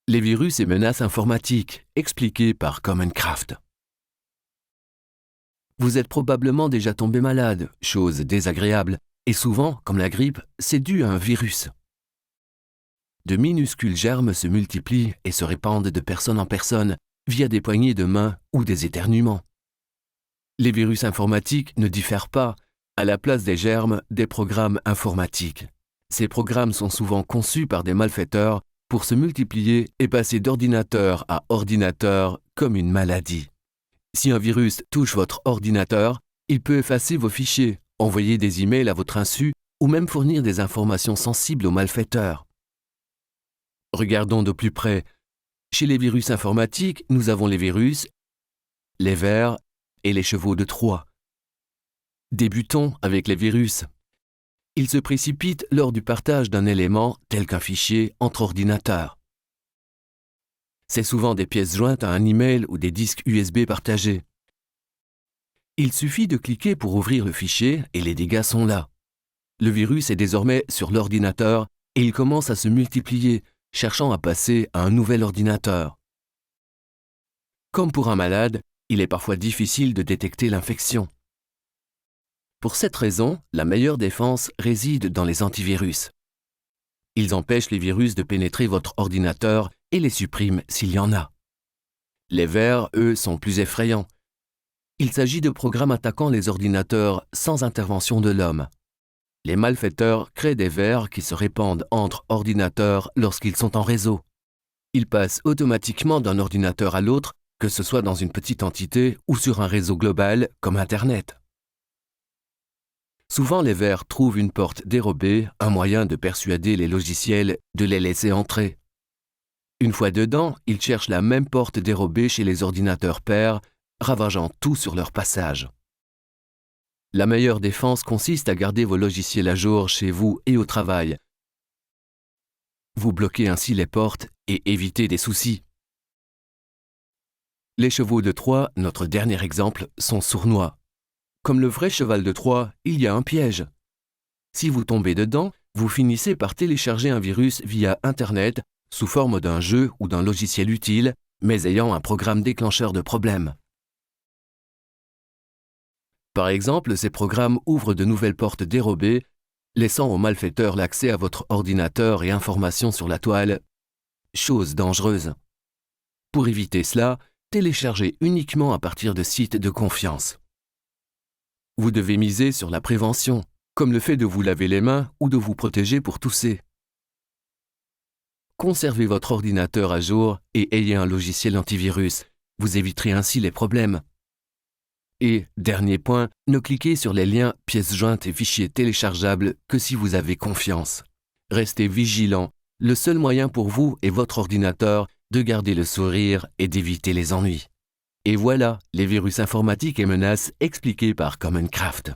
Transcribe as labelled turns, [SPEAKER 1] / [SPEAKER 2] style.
[SPEAKER 1] Les virus et menaces informatiques, expliqués par Commoncraft. Vous êtes probablement déjà tombé malade, chose désagréable, et souvent, comme la grippe, c'est dû à un virus. De minuscules germes se multiplient et se répandent de personne en personne via des poignées de main ou des éternuements. Les virus informatiques ne diffèrent pas, à la place des germes, des programmes informatiques. Ces programmes sont souvent conçus par des malfaiteurs pour se multiplier et passer d'ordinateur à ordinateur comme une maladie. Si un virus touche votre ordinateur, il peut effacer vos fichiers, envoyer des emails à votre insu ou même fournir des informations sensibles aux malfaiteurs. Regardons de plus près. Chez les virus informatiques, nous avons les virus, les vers et les chevaux de Troie. Débutons avec les virus. Ils se précipitent lors du partage d'un élément tel qu'un fichier entre ordinateurs. C'est souvent des pièces jointes à un email ou des disques USB partagés. Il suffit de cliquer pour ouvrir le fichier et les dégâts sont là. Le virus est désormais sur l'ordinateur et il commence à se multiplier, cherchant à passer à un nouvel ordinateur. Comme pour un malade, il est parfois difficile de détecter l'infection. Pour cette raison, la meilleure défense réside dans les antivirus. Ils empêchent les virus de pénétrer votre ordinateur et les suppriment s'il y en a. Les vers, eux, sont plus effrayants. Il s'agit de programmes attaquant les ordinateurs sans intervention de l'homme. Les malfaiteurs créent des vers qui se répandent entre ordinateurs lorsqu'ils sont en réseau. Ils passent automatiquement d'un ordinateur à l'autre, que ce soit dans une petite entité ou sur un réseau global comme Internet. Souvent, les vers trouvent une porte dérobée, un moyen de persuader les logiciels de les laisser entrer. Une fois dedans, ils cherchent la même porte dérobée chez les ordinateurs pairs, ravageant tout sur leur passage. La meilleure défense consiste à garder vos logiciels à jour chez vous et au travail. Vous bloquez ainsi les portes et évitez des soucis. Les chevaux de Troie, notre dernier exemple, sont sournois. Comme le vrai cheval de Troie, il y a un piège. Si vous tombez dedans, vous finissez par télécharger un virus via Internet sous forme d'un jeu ou d'un logiciel utile, mais ayant un programme déclencheur de problèmes. Par exemple, ces programmes ouvrent de nouvelles portes dérobées, laissant aux malfaiteurs l'accès à votre ordinateur et informations sur la toile. Chose dangereuse. Pour éviter cela, téléchargez uniquement à partir de sites de confiance. Vous devez miser sur la prévention, comme le fait de vous laver les mains ou de vous protéger pour tousser. Conservez votre ordinateur à jour et ayez un logiciel antivirus. Vous éviterez ainsi les problèmes. Et, dernier point, ne cliquez sur les liens, pièces jointes et fichiers téléchargeables que si vous avez confiance. Restez vigilant. Le seul moyen pour vous et votre ordinateur de garder le sourire et d'éviter les ennuis. Et voilà, les virus informatiques et menaces expliqués par Commoncraft.